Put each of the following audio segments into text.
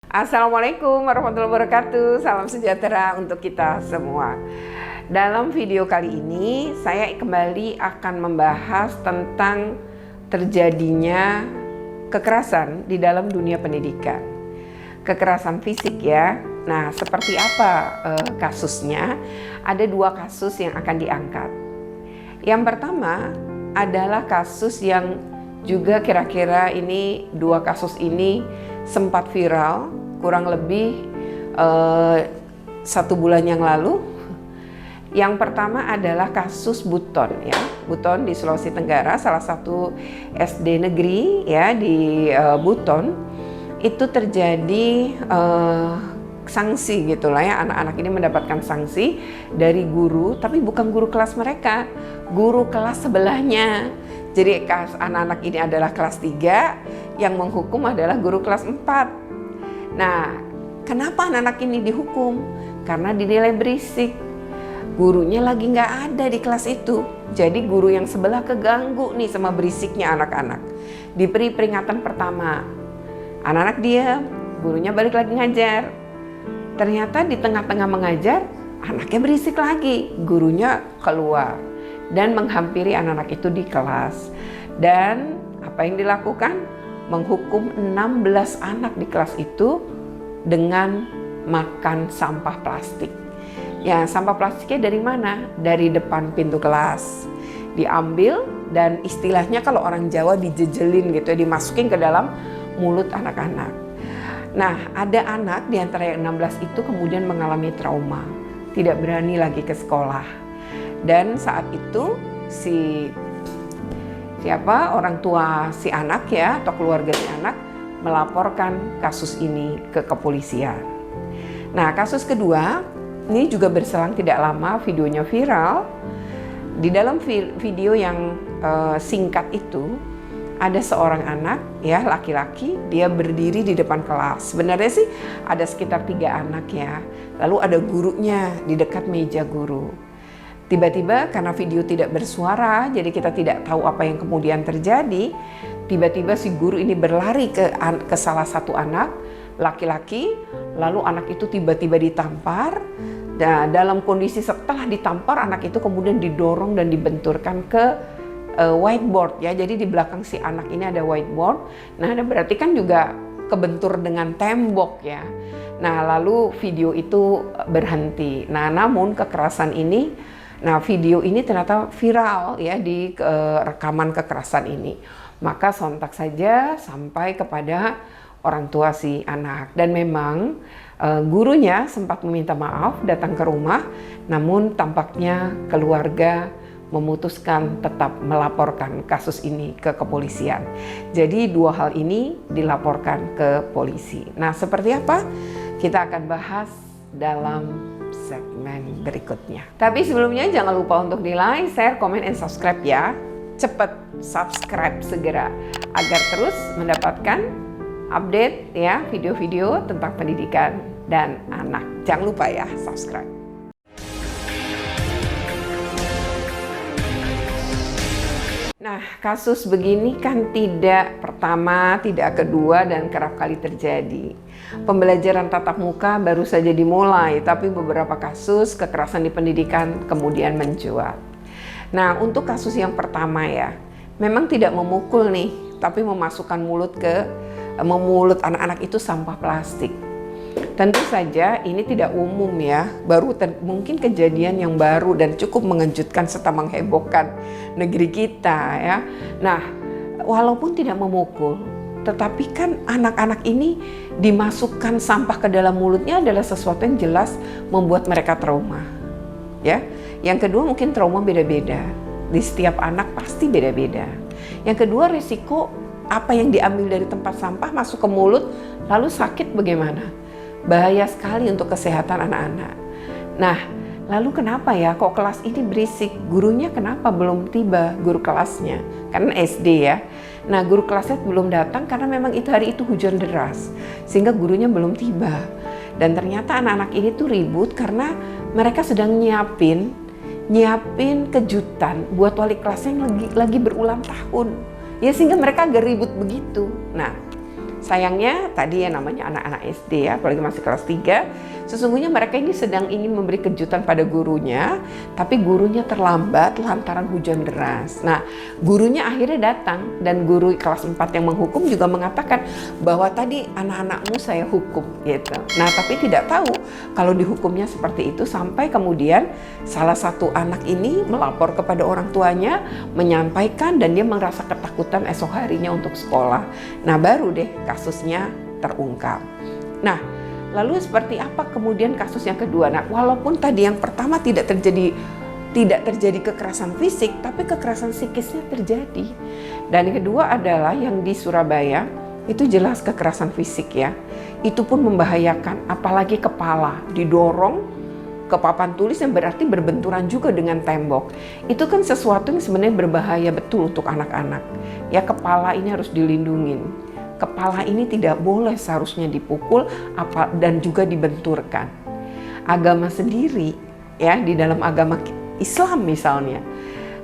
Assalamualaikum warahmatullahi wabarakatuh. Salam sejahtera untuk kita semua. Dalam video kali ini saya kembali akan membahas tentang terjadinya kekerasan di dalam dunia pendidikan. Kekerasan fisik ya. Nah, seperti apa kasusnya? Ada dua kasus yang akan diangkat. Yang pertama adalah kasus yang juga kira-kira ini dua kasus ini sempat viral kurang lebih 1 bulan yang lalu. Yang pertama adalah kasus Buton ya, Buton di Sulawesi Tenggara, salah satu SD negeri ya di Buton. Itu terjadi sanksi gitulah ya, anak-anak ini mendapatkan sanksi dari guru, tapi bukan guru kelas mereka, guru kelas sebelahnya. Jadi anak-anak ini adalah kelas 3, yang menghukum adalah guru kelas 4. Nah, kenapa anak-anak ini dihukum? Karena dinilai berisik. Gurunya lagi nggak ada di kelas itu. Jadi guru yang sebelah keganggu nih sama berisiknya anak-anak. Diberi peringatan pertama. Anak-anak diam, gurunya balik lagi ngajar. Ternyata di tengah-tengah mengajar, anaknya berisik lagi. Gurunya keluar dan menghampiri anak-anak itu di kelas. Dan apa yang dilakukan? Menghukum 16 anak di kelas itu dengan makan sampah plastik. Ya, sampah plastiknya dari mana? Dari depan pintu kelas. Diambil dan istilahnya kalau orang Jawa dijejelin gitu ya, dimasukin ke dalam mulut anak-anak. Nah, ada anak di antara yang 16 itu kemudian mengalami trauma. Tidak berani lagi ke sekolah. Dan saat itu orang tua si anak ya, atau keluarga si anak melaporkan kasus ini ke kepolisian. Nah, kasus kedua ini juga berselang tidak lama, videonya viral. Di dalam video yang singkat itu ada seorang anak ya, laki-laki, dia berdiri di depan kelas. Sebenarnya sih ada sekitar 3 anak ya. Lalu ada gurunya di dekat meja guru. Tiba-tiba karena video tidak bersuara, jadi kita tidak tahu apa yang kemudian terjadi. Tiba-tiba si guru ini berlari ke salah satu anak laki-laki, lalu anak itu tiba-tiba ditampar. Dan dalam kondisi setelah ditampar, anak itu kemudian didorong dan dibenturkan ke whiteboard ya. Jadi di belakang si anak ini ada whiteboard. Nah, berarti kan juga kebentur dengan tembok ya. Nah, lalu video itu berhenti. Nah, namun kekerasan ini, video ini ternyata viral ya di rekaman kekerasan ini. Maka sontak saja sampai kepada orang tua si anak. Dan memang gurunya sempat meminta maaf, datang ke rumah, namun tampaknya keluarga memutuskan tetap melaporkan kasus ini ke kepolisian. Jadi 2 hal ini dilaporkan ke polisi. Nah, seperti apa? Kita akan bahas dalam segmen berikutnya. Tapi sebelumnya jangan lupa untuk di like, share, komen, and subscribe ya. Cepet subscribe segera agar terus mendapatkan update ya, video-video tentang pendidikan dan anak. Jangan lupa ya subscribe. Nah, kasus begini kan tidak pertama, tidak kedua, dan kerap kali terjadi. Pembelajaran tatap muka baru saja dimulai, tapi beberapa kasus kekerasan di pendidikan kemudian mencuat. Nah, untuk kasus yang pertama ya, memang tidak memukul nih, tapi memasukkan mulut anak-anak itu sampah plastik. Tentu saja ini tidak umum ya, mungkin kejadian yang baru dan cukup mengejutkan serta menghebohkan negeri kita ya. Nah, walaupun tidak memukul, tetapi kan anak-anak ini dimasukkan sampah ke dalam mulutnya adalah sesuatu yang jelas membuat mereka trauma. Ya. Yang kedua mungkin trauma beda-beda. Di setiap anak pasti beda-beda. Yang kedua risiko apa yang diambil dari tempat sampah masuk ke mulut lalu sakit bagaimana? Bahaya sekali untuk kesehatan anak-anak. Nah, lalu kenapa ya kok kelas ini berisik? Gurunya kenapa belum tiba, guru kelasnya? Karena SD ya. Nah, guru kelasnya belum datang karena memang hari itu hujan deras. Sehingga gurunya belum tiba. Dan ternyata anak-anak ini tuh ribut karena mereka sedang nyiapin kejutan buat wali kelasnya yang lagi berulang tahun. Ya sehingga mereka agak ribut begitu. Nah, Sayangnya tadi ya namanya anak-anak SD ya, apalagi masih kelas 3, sesungguhnya mereka ini sedang ingin memberi kejutan pada gurunya, tapi gurunya terlambat lantaran hujan deras. Nah, gurunya akhirnya datang dan guru kelas 4 yang menghukum juga mengatakan bahwa tadi anak-anakmu saya hukum gitu. Nah, tapi tidak tahu kalau dihukumnya seperti itu sampai kemudian salah satu anak ini melapor kepada orang tuanya, menyampaikan dan dia merasa ketakutan esok harinya untuk sekolah. Nah, baru deh kasusnya terungkap. Nah, lalu seperti apa kemudian kasus yang kedua? Nah, walaupun tadi yang pertama tidak terjadi kekerasan fisik, tapi kekerasan psikisnya terjadi. Dan yang kedua adalah yang di Surabaya, itu jelas kekerasan fisik ya. Itu pun membahayakan, apalagi kepala didorong ke papan tulis yang berarti berbenturan juga dengan tembok. Itu kan sesuatu yang sebenarnya berbahaya betul untuk anak-anak. Ya, kepala ini harus dilindungin. Kepala ini tidak boleh seharusnya dipukul dan juga dibenturkan. Agama sendiri ya, di dalam agama Islam misalnya,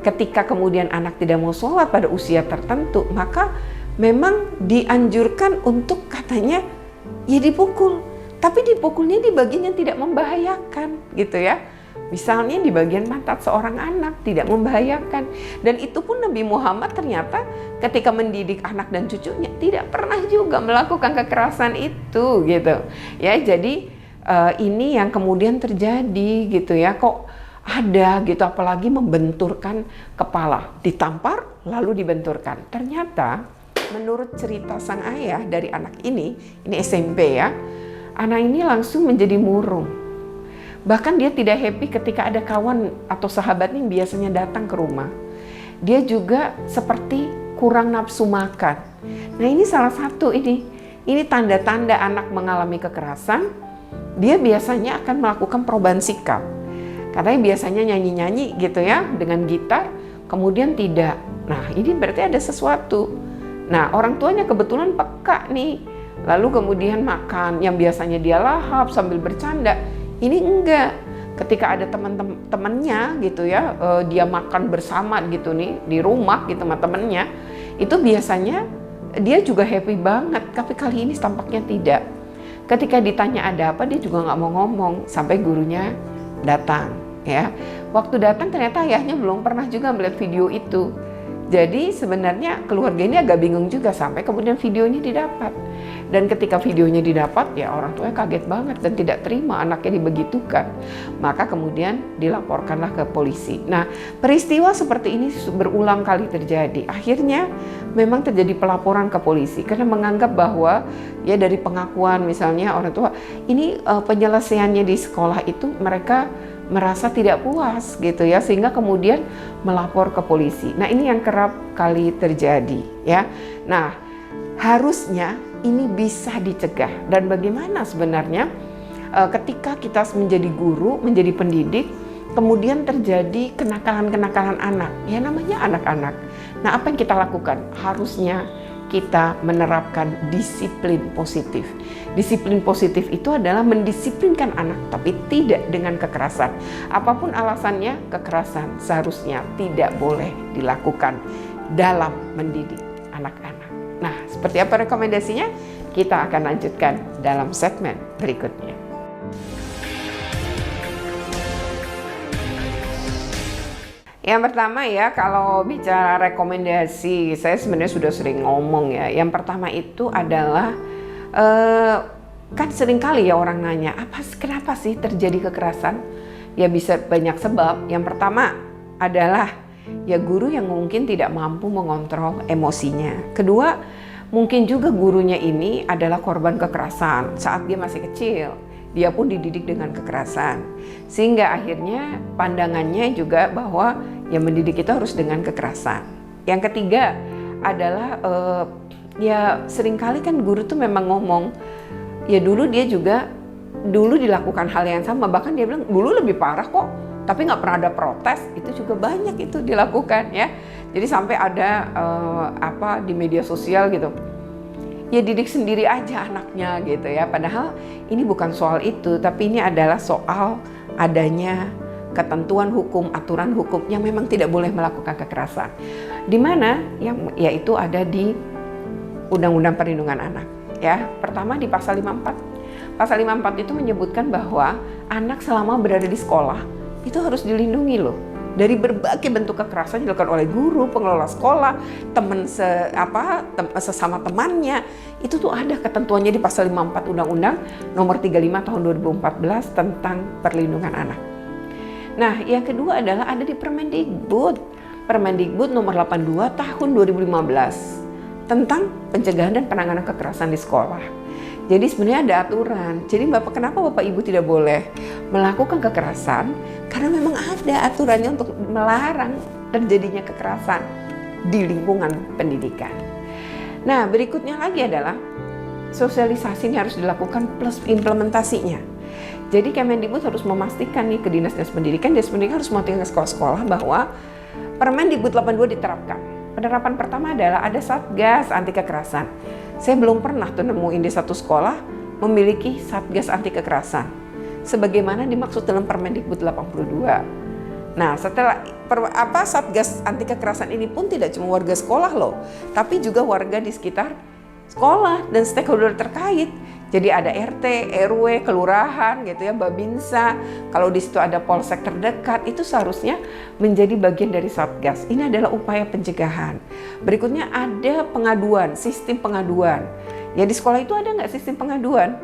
ketika kemudian anak tidak mau sholat pada usia tertentu, maka memang dianjurkan untuk katanya ya dipukul. Tapi dipukulnya di bagian yang tidak membahayakan gitu ya. Misalnya di bagian pantat seorang anak, tidak membahayakan. Dan itu pun Nabi Muhammad ternyata ketika mendidik anak dan cucunya tidak pernah juga melakukan kekerasan itu gitu. Ya, jadi ini yang kemudian terjadi gitu ya. Kok ada gitu, apalagi membenturkan kepala, ditampar lalu dibenturkan. Ternyata menurut cerita sang ayah dari anak ini SMP ya, anak ini langsung menjadi murung. Bahkan dia tidak happy ketika ada kawan atau sahabatnya yang biasanya datang ke rumah. Dia juga seperti kurang nafsu makan. Nah, ini salah satu ini tanda-tanda anak mengalami kekerasan. Dia biasanya akan melakukan perubahan sikap. Katanya biasanya nyanyi-nyanyi gitu ya dengan gitar, kemudian tidak. Nah, ini berarti ada sesuatu. Nah, orang tuanya kebetulan peka nih. Lalu kemudian makan yang biasanya dia lahap sambil bercanda. Ini enggak, ketika ada teman-temannya gitu ya, dia makan bersama gitu nih di rumah gitu sama temennya, itu biasanya dia juga happy banget, tapi kali ini tampaknya tidak. Ketika ditanya ada apa, dia juga nggak mau ngomong sampai gurunya datang ya. Waktu datang ternyata ayahnya belum pernah juga melihat video itu. Jadi sebenarnya keluarga ini agak bingung juga sampai kemudian videonya didapat. Dan ketika videonya didapat, ya orang tuanya kaget banget dan tidak terima anaknya dibegitukan. Maka kemudian dilaporkanlah ke polisi. Nah, peristiwa seperti ini berulang kali terjadi. Akhirnya memang terjadi pelaporan ke polisi karena menganggap bahwa ya dari pengakuan misalnya orang tua, ini penyelesaiannya di sekolah itu mereka merasa tidak puas gitu ya, sehingga kemudian melapor ke polisi. Nah, ini yang kerap kali terjadi ya. Nah, harusnya ini bisa dicegah. Dan bagaimana sebenarnya ketika kita menjadi guru, menjadi pendidik, kemudian terjadi kenakalan-kenakalan anak, ya namanya anak-anak. Nah, apa yang kita lakukan? Harusnya kita menerapkan disiplin positif. Disiplin positif itu adalah mendisiplinkan anak, tapi tidak dengan kekerasan. Apapun alasannya, kekerasan seharusnya tidak boleh dilakukan dalam mendidik anak-anak. Nah, seperti apa rekomendasinya? Kita akan lanjutkan dalam segmen berikutnya. Yang pertama ya, kalau bicara rekomendasi, saya sebenarnya sudah sering ngomong ya. Yang pertama itu adalah, kan sering kali ya orang nanya, kenapa sih terjadi kekerasan? Ya bisa banyak sebab. Yang pertama adalah ya guru yang mungkin tidak mampu mengontrol emosinya. Kedua, mungkin juga gurunya ini adalah korban kekerasan saat dia masih kecil. Dia pun dididik dengan kekerasan, sehingga akhirnya pandangannya juga bahwa yang mendidik itu harus dengan kekerasan. Yang ketiga adalah ya seringkali kan guru tuh memang ngomong, ya dulu dia juga dilakukan hal yang sama, bahkan dia bilang dulu lebih parah kok, tapi nggak pernah ada protes. Itu juga banyak itu dilakukan ya. Jadi sampai ada di media sosial gitu, ya didik sendiri aja anaknya gitu ya. Padahal ini bukan soal itu, tapi ini adalah soal adanya ketentuan hukum, aturan hukum yang memang tidak boleh melakukan kekerasan. Di mana yang yaitu ada di Undang-Undang Perlindungan Anak. ya. Pertama di pasal 54. Pasal 54 itu menyebutkan bahwa anak selama berada di sekolah itu harus dilindungi loh dari berbagai bentuk kekerasan dilakukan oleh guru, pengelola sekolah, sesama temannya. Itu tuh ada ketentuannya di pasal 54 Undang-Undang Nomor 35 Tahun 2014 tentang perlindungan anak. Nah, yang kedua adalah ada di Permendikbud Nomor 82 Tahun 2015 tentang pencegahan dan penanganan kekerasan di sekolah. Jadi sebenarnya ada aturan. Jadi kenapa Bapak Ibu tidak boleh melakukan kekerasan? Karena memang ada aturannya untuk melarang terjadinya kekerasan di lingkungan pendidikan. Nah, berikutnya lagi adalah sosialisasi ini harus dilakukan plus implementasinya. Jadi Kemendikbud harus memastikan nih ke Dinas Pendidikan harus memastikan ke sekolah-sekolah bahwa Permendikbud 82 diterapkan. Penerapan pertama adalah ada Satgas Anti Kekerasan. Saya belum pernah tuh nemuin di satu sekolah memiliki Satgas Anti Kekerasan sebagaimana dimaksud dalam Permendikbud 82. Nah, setelah Satgas Anti Kekerasan ini pun tidak cuma warga sekolah loh, tapi juga warga di sekitar sekolah dan stakeholder terkait. Jadi ada RT, RW, kelurahan gitu ya, Babinsa. Kalau di situ ada polsek terdekat, itu seharusnya menjadi bagian dari Satgas. Ini adalah upaya pencegahan. Berikutnya ada pengaduan, sistem pengaduan. Ya di sekolah itu ada nggak sistem pengaduan?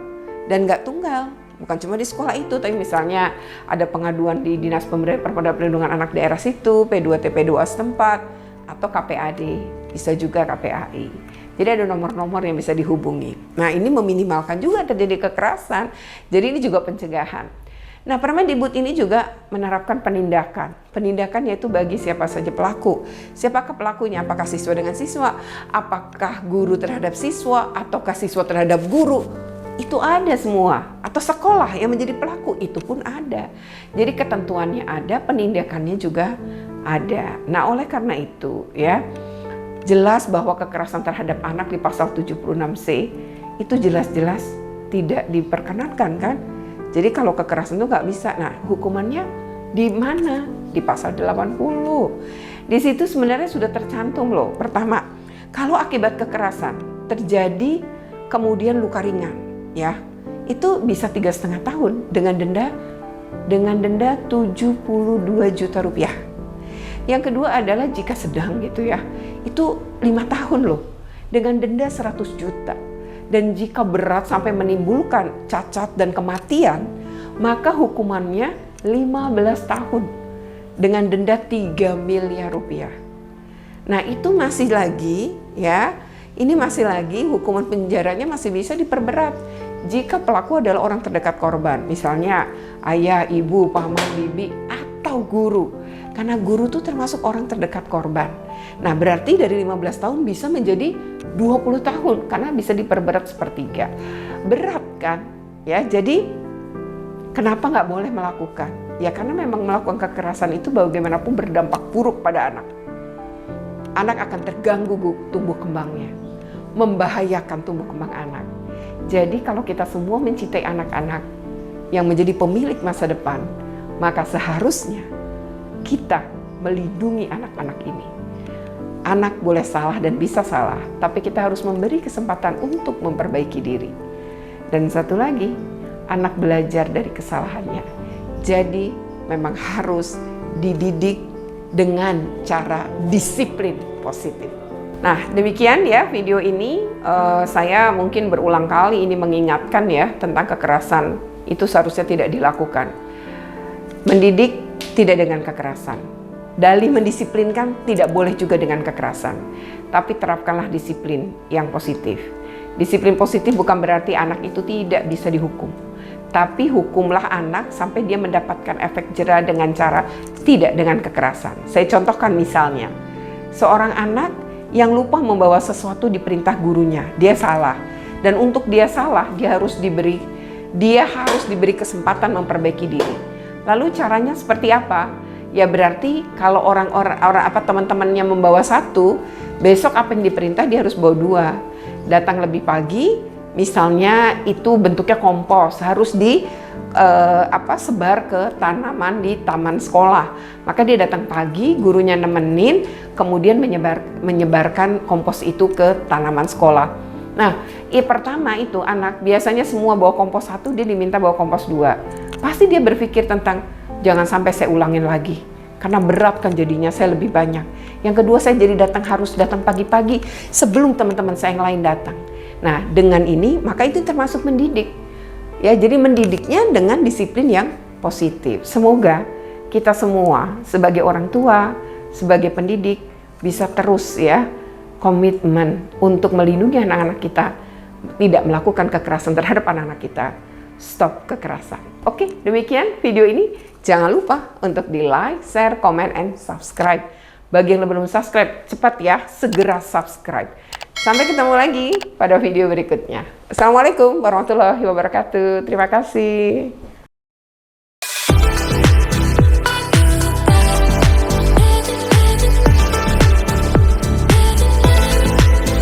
Dan nggak tunggal. Bukan cuma di sekolah itu, tapi misalnya ada pengaduan di Dinas Perlindungan Anak daerah situ, P2TP2 setempat, atau KPAD, bisa juga KPAI. Jadi ada nomor-nomor yang bisa dihubungi. Nah, ini meminimalkan juga terjadi kekerasan. Jadi ini juga pencegahan. Nah, Permendikbud ini juga menerapkan penindakan. Penindakan yaitu bagi siapa saja pelaku. Siapakah pelakunya? Apakah siswa dengan siswa? Apakah guru terhadap siswa? Ataukah siswa terhadap guru? Itu ada semua. Atau sekolah yang menjadi pelaku, itu pun ada. Jadi ketentuannya ada, penindakannya juga ada. Nah, oleh karena itu ya, jelas bahwa kekerasan terhadap anak di pasal 76C itu jelas-jelas tidak diperkenankan kan. Jadi kalau kekerasan itu nggak bisa. Nah, hukumannya di mana? Di pasal 80. Di situ sebenarnya sudah tercantum loh. Pertama, kalau akibat kekerasan terjadi kemudian luka ringan, ya itu bisa 3,5 tahun dengan denda 72 juta rupiah. Yang kedua adalah jika sedang gitu ya, itu 5 tahun loh dengan denda 100 juta. Dan jika berat sampai menimbulkan cacat dan kematian, maka hukumannya 15 tahun dengan denda 3 miliar rupiah. Nah, itu masih lagi ya, ini masih lagi hukuman penjaranya masih bisa diperberat jika pelaku adalah orang terdekat korban, misalnya ayah, ibu, paman, bibi, atau guru. Karena guru itu termasuk orang terdekat korban. Nah, berarti dari 15 tahun bisa menjadi 20 tahun karena bisa diperberat sepertiga. Berat kan? Ya, jadi kenapa nggak boleh melakukan? Ya karena memang melakukan kekerasan itu bagaimanapun berdampak buruk pada anak. Anak akan terganggu tumbuh kembangnya, membahayakan tumbuh kembang anak. Jadi kalau kita semua mencintai anak-anak yang menjadi pemilik masa depan, maka seharusnya kita melindungi anak-anak ini. Anak boleh salah dan bisa salah, tapi kita harus memberi kesempatan untuk memperbaiki diri. Dan satu lagi, anak belajar dari kesalahannya. Jadi memang harus dididik dengan cara disiplin positif. Nah, demikian ya video ini. Saya mungkin berulang kali ini mengingatkan ya tentang kekerasan itu seharusnya tidak dilakukan. Mendidik tidak dengan kekerasan. Dalih mendisiplinkan tidak boleh juga dengan kekerasan. Tapi terapkanlah disiplin yang positif. Disiplin positif bukan berarti anak itu tidak bisa dihukum. Tapi hukumlah anak sampai dia mendapatkan efek jera dengan cara tidak dengan kekerasan. Saya contohkan misalnya, seorang anak yang lupa membawa sesuatu di perintah gurunya, dia salah. Dan untuk dia salah, dia harus diberi kesempatan memperbaiki diri. Lalu caranya seperti apa? Ya berarti kalau teman-temannya membawa satu, besok apa yang diperintah dia harus bawa 2. Datang lebih pagi, misalnya itu bentuknya kompos, harus sebar ke tanaman di taman sekolah. Maka dia datang pagi, gurunya nemenin, kemudian menyebarkan kompos itu ke tanaman sekolah. Nah, pertama itu anak biasanya semua bawa kompos 1, dia diminta bawa kompos 2. Pasti dia berpikir tentang jangan sampai saya ulangin lagi. Karena berat kan jadinya, saya lebih banyak. Yang kedua, saya jadi harus datang pagi-pagi sebelum teman-teman saya yang lain datang. Nah, dengan ini maka itu termasuk mendidik. Ya, jadi mendidiknya dengan disiplin yang positif. Semoga kita semua sebagai orang tua, sebagai pendidik bisa terus ya komitmen untuk melindungi anak-anak kita, tidak melakukan kekerasan terhadap anak-anak kita. Stop kekerasan. Oke, demikian video ini. Jangan lupa untuk di like, share, comment, and subscribe. Bagi yang belum subscribe, cepat ya, segera subscribe. Sampai ketemu lagi pada video berikutnya. Assalamualaikum warahmatullahi wabarakatuh. Terima kasih.